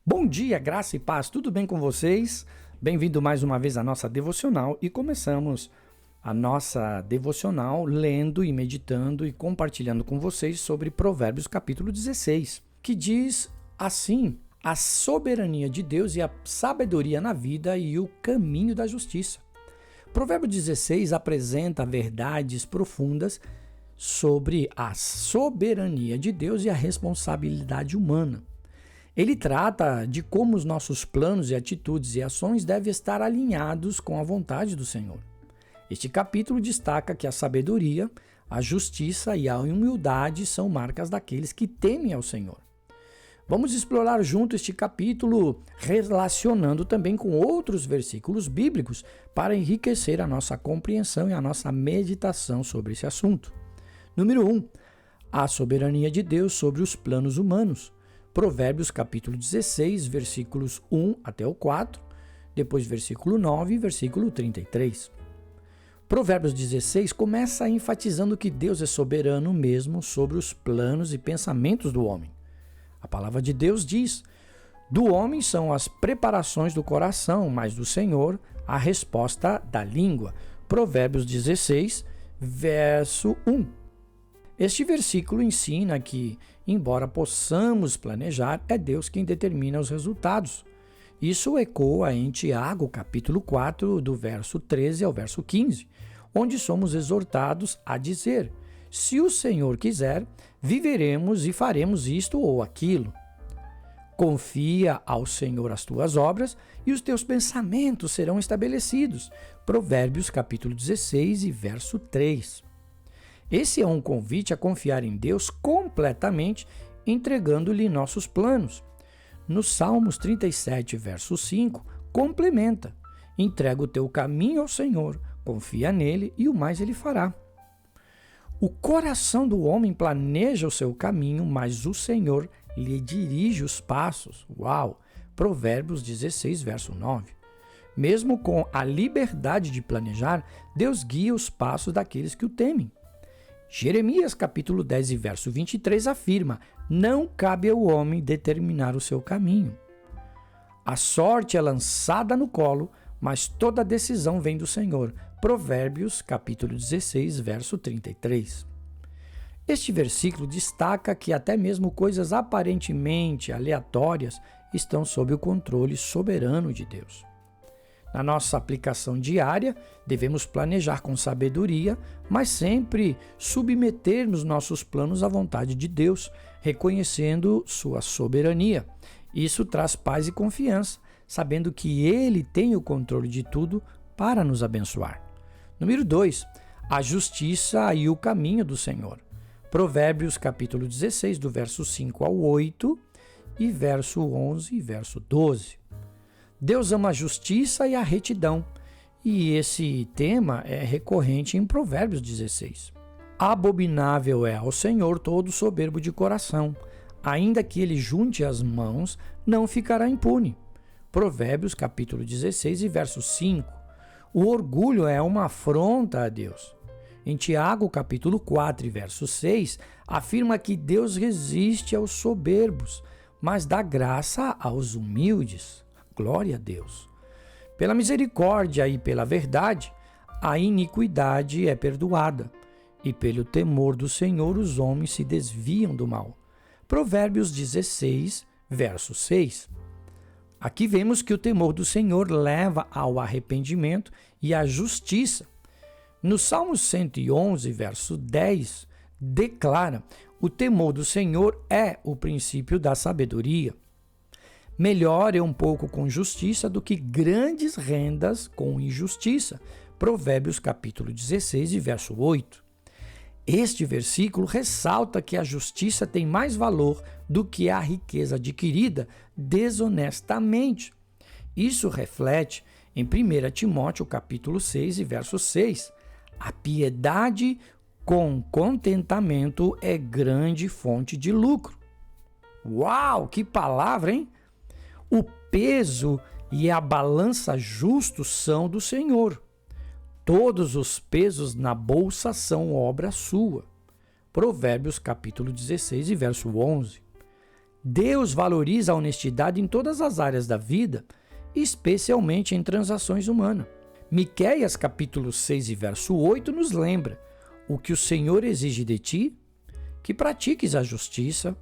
Bom dia, graça e paz, tudo bem com vocês? Bem-vindo mais uma vez à nossa devocional e começamos a nossa devocional lendo e meditando e compartilhando com vocês sobre Provérbios capítulo 16, que diz assim: a soberania de Deus e a sabedoria na vida e o caminho da justiça. Provérbio 16 apresenta verdades profundas sobre a soberania de Deus e a responsabilidade humana. Ele trata de como os nossos planos e atitudes e ações devem estar alinhados com a vontade do Senhor. Este capítulo destaca que a sabedoria, a justiça e a humildade são marcas daqueles que temem ao Senhor. Vamos explorar junto este capítulo, relacionando também com outros versículos bíblicos para enriquecer a nossa compreensão e a nossa meditação sobre esse assunto. Número 1. A soberania de Deus sobre os planos humanos. Provérbios capítulo 16, versículos 1 até o 4, depois versículo 9 e versículo 33. Provérbios 16 começa enfatizando que Deus é soberano mesmo sobre os planos e pensamentos do homem. A palavra de Deus diz: do homem são as preparações do coração, mas do Senhor a resposta da língua. Provérbios 16, verso 1. Este versículo ensina que, embora possamos planejar, é Deus quem determina os resultados. Isso ecoa em Tiago, capítulo 4, do verso 13 ao verso 15, onde somos exortados a dizer: se o Senhor quiser, viveremos e faremos isto ou aquilo. Confia ao Senhor as tuas obras e os teus pensamentos serão estabelecidos. Provérbios capítulo 16 e verso 3. Esse é um convite a confiar em Deus completamente, entregando-lhe nossos planos. No Salmos 37, verso 5, complementa: entrega o teu caminho ao Senhor, confia nele e o mais ele fará. O coração do homem planeja o seu caminho, mas o Senhor lhe dirige os passos. Uau! Provérbios 16, verso 9. Mesmo com a liberdade de planejar, Deus guia os passos daqueles que o temem. Jeremias capítulo 10 e verso 23 afirma: não cabe ao homem determinar o seu caminho. A sorte é lançada no colo, mas toda decisão vem do Senhor. Provérbios capítulo 16, verso 33. Este versículo destaca que até mesmo coisas aparentemente aleatórias estão sob o controle soberano de Deus. Na nossa aplicação diária, devemos planejar com sabedoria, mas sempre submetermos nossos planos à vontade de Deus, reconhecendo sua soberania. Isso traz paz e confiança, sabendo que Ele tem o controle de tudo para nos abençoar. Número 2. A justiça e o caminho do Senhor. Provérbios capítulo 16, do verso 5 ao 8 e verso 11 e verso 12. Deus ama a justiça e a retidão, e esse tema é recorrente em Provérbios 16. Abominável é ao Senhor todo soberbo de coração, ainda que ele junte as mãos, não ficará impune. Provérbios capítulo 16 e verso 5. O orgulho é uma afronta a Deus. Em Tiago capítulo 4 e verso 6, afirma que Deus resiste aos soberbos, mas dá graça aos humildes. Glória a Deus. Pela misericórdia e pela verdade, a iniquidade é perdoada, e pelo temor do Senhor os homens se desviam do mal. Provérbios 16, verso 6. Aqui vemos que o temor do Senhor leva ao arrependimento e à justiça. No Salmo 111, verso 10, declara: o temor do Senhor é o princípio da sabedoria. Melhor é um pouco com justiça do que grandes rendas com injustiça. Provérbios capítulo 16 e verso 8. Este versículo ressalta que a justiça tem mais valor do que a riqueza adquirida desonestamente. Isso reflete em 1 Timóteo capítulo 6 e verso 6. A piedade com contentamento é grande fonte de lucro. Uau, que palavra, hein? O peso e a balança justos são do Senhor. Todos os pesos na bolsa são obra sua. Provérbios capítulo 16 e verso 11. Deus valoriza a honestidade em todas as áreas da vida, especialmente em transações humanas. Miqueias capítulo 6 e verso 8 nos lembra: o que o Senhor exige de ti, que pratiques a justiça,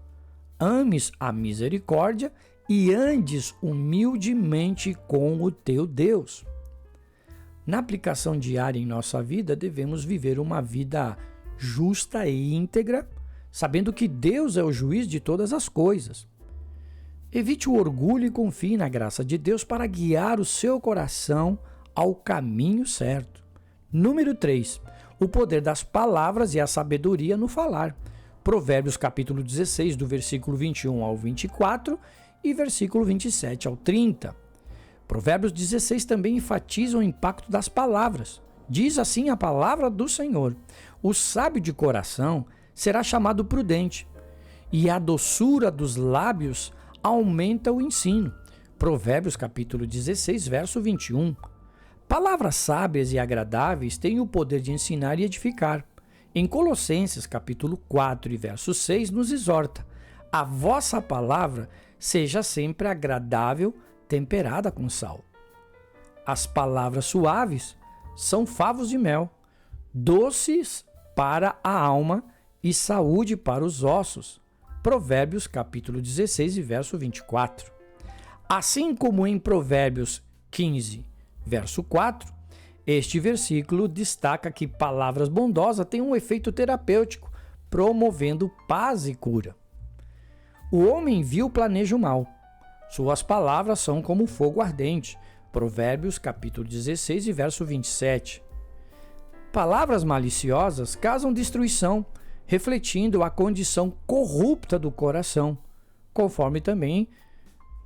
ames a misericórdia e andes humildemente com o teu Deus. Na aplicação diária em nossa vida, devemos viver uma vida justa e íntegra, sabendo que Deus é o juiz de todas as coisas. Evite o orgulho e confie na graça de Deus para guiar o seu coração ao caminho certo. Número 3. O poder das palavras e a sabedoria no falar. Provérbios capítulo 16, do versículo 21 ao 24 e versículo 27 ao 30. Provérbios 16 também enfatiza o impacto das palavras. Diz assim a palavra do Senhor: o sábio de coração será chamado prudente, e a doçura dos lábios aumenta o ensino. Provérbios capítulo 16, verso 21. Palavras sábias e agradáveis têm o poder de ensinar e edificar. Em Colossenses capítulo 4 e verso 6 nos exorta: a vossa palavra seja sempre agradável, temperada com sal. As palavras suaves são favos de mel, doces para a alma e saúde para os ossos. Provérbios capítulo 16 e verso 24. Assim como em Provérbios 15, verso 4, este versículo destaca que palavras bondosas têm um efeito terapêutico, promovendo paz e cura. O homem vil planeja o mal. Suas palavras são como fogo ardente. Provérbios capítulo 16 e verso 27. Palavras maliciosas causam destruição, refletindo a condição corrupta do coração, conforme também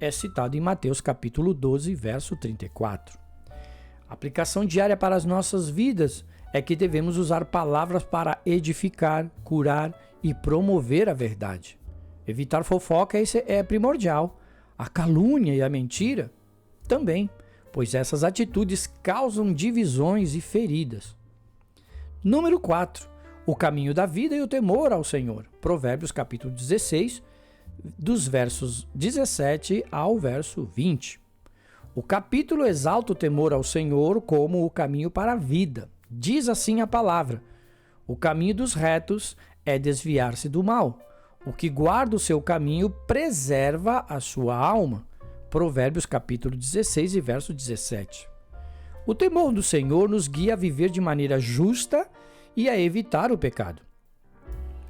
é citado em Mateus capítulo 12, verso 34. A aplicação diária para as nossas vidas é que devemos usar palavras para edificar, curar e promover a verdade. Evitar fofoca é primordial. A calúnia e a mentira também, pois essas atitudes causam divisões e feridas. Número 4. O caminho da vida e o temor ao Senhor. Provérbios capítulo 16, dos versos 17 ao verso 20. O capítulo exalta o temor ao Senhor como o caminho para a vida. Diz assim a palavra: o caminho dos retos é desviar-se do mal. O que guarda o seu caminho preserva a sua alma. Provérbios capítulo 16 e verso 17. O temor do Senhor nos guia a viver de maneira justa e a evitar o pecado.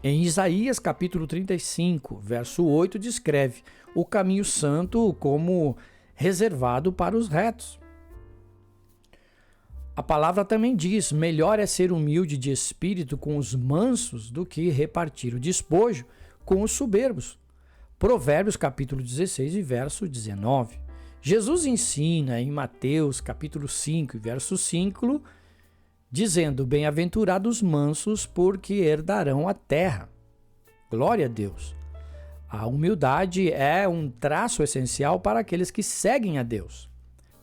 Em Isaías capítulo 35, verso 8, descreve o caminho santo como reservado para os retos. A palavra também diz: melhor é ser humilde de espírito com os mansos do que repartir o despojo com os soberbos. Provérbios capítulo 16 e verso 19. Jesus ensina em Mateus capítulo 5 e verso 5, dizendo: bem-aventurados mansos, porque herdarão a terra. Glória a Deus. A humildade é um traço essencial para aqueles que seguem a Deus.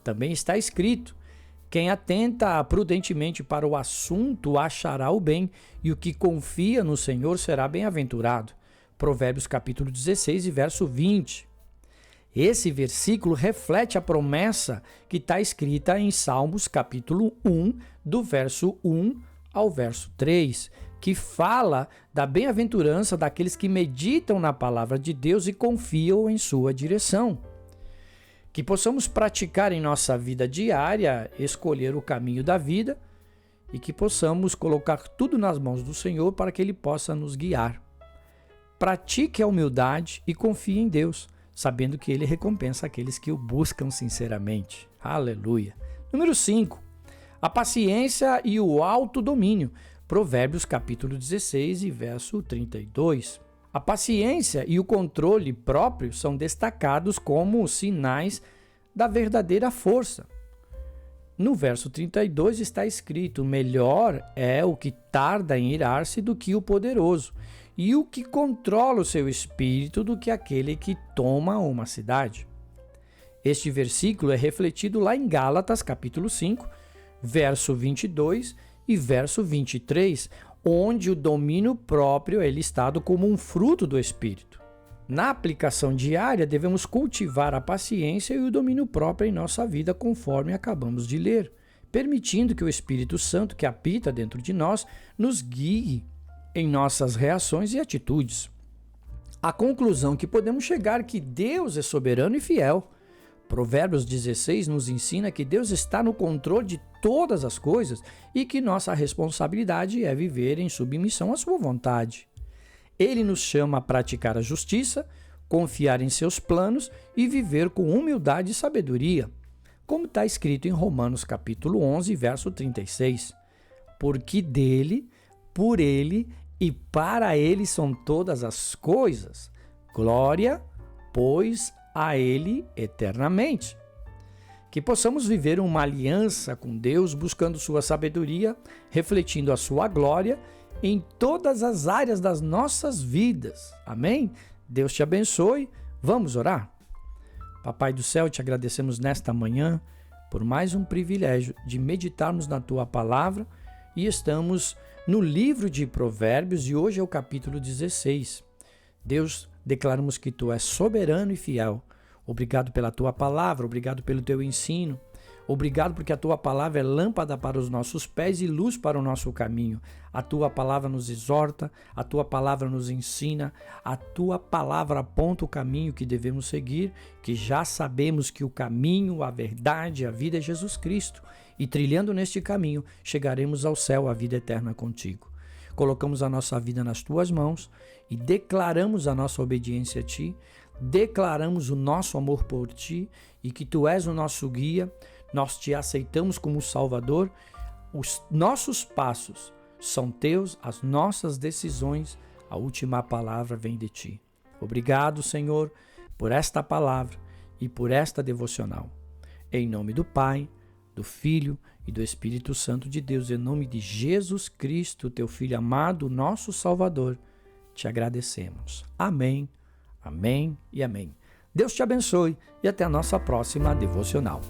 Também está escrito: quem atenta prudentemente para o assunto achará o bem, e o que confia no Senhor será bem-aventurado. Provérbios capítulo 16 e verso 20. Esse versículo reflete a promessa que está escrita em Salmos capítulo 1, do verso 1 ao verso 3, que fala da bem-aventurança daqueles que meditam na palavra de Deus e confiam em sua direção. Que possamos praticar em nossa vida diária, escolher o caminho da vida e que possamos colocar tudo nas mãos do Senhor para que Ele possa nos guiar. Pratique a humildade e confie em Deus, sabendo que Ele recompensa aqueles que o buscam sinceramente. Aleluia. Número 5. A paciência e o autodomínio. Provérbios capítulo 16 e verso 32. A paciência e o controle próprio são destacados como sinais da verdadeira força. No verso 32 está escrito: melhor é o que tarda em irar-se do que o poderoso, e o que controla o seu espírito do que aquele que toma uma cidade. Este versículo é refletido lá em Gálatas capítulo 5, verso 22 e verso 23, onde o domínio próprio é listado como um fruto do Espírito. Na aplicação diária, devemos cultivar a paciência e o domínio próprio em nossa vida, conforme acabamos de ler, permitindo que o Espírito Santo, que habita dentro de nós, nos guie em nossas reações e atitudes. A conclusão que podemos chegar é que Deus é soberano e fiel. Provérbios 16 nos ensina que Deus está no controle de todas as coisas e que nossa responsabilidade é viver em submissão à sua vontade. Ele nos chama a praticar a justiça, confiar em seus planos e viver com humildade e sabedoria, como está escrito em Romanos capítulo 11, verso 36. Porque dele, por ele e para ele são todas as coisas. Glória, pois, a ele eternamente. Que possamos viver uma aliança com Deus, buscando sua sabedoria, refletindo a sua glória em todas as áreas das nossas vidas. Amém? Deus te abençoe. Vamos orar? Papai do céu, te agradecemos nesta manhã por mais um privilégio de meditarmos na tua palavra e estamos no livro de Provérbios e hoje é o capítulo 16. Deus, declaramos que tu és soberano e fiel. Obrigado pela tua palavra, obrigado pelo teu ensino. Obrigado porque a tua palavra é lâmpada para os nossos pés e luz para o nosso caminho. A tua palavra nos exorta, a tua palavra nos ensina, a tua palavra aponta o caminho que devemos seguir, que já sabemos que o caminho, a verdade, a vida é Jesus Cristo. E trilhando neste caminho, chegaremos ao céu, a vida eterna contigo. Colocamos a nossa vida nas tuas mãos e declaramos a nossa obediência a ti, declaramos o nosso amor por ti e que tu és o nosso guia. Nós te aceitamos como Salvador, os nossos passos são teus, as nossas decisões, a última palavra vem de ti. Obrigado, Senhor, por esta palavra e por esta devocional. Em nome do Pai, do Filho e do Espírito Santo de Deus, em nome de Jesus Cristo, teu Filho amado, nosso Salvador, te agradecemos. Amém, amém e amém. Deus te abençoe e até a nossa próxima devocional.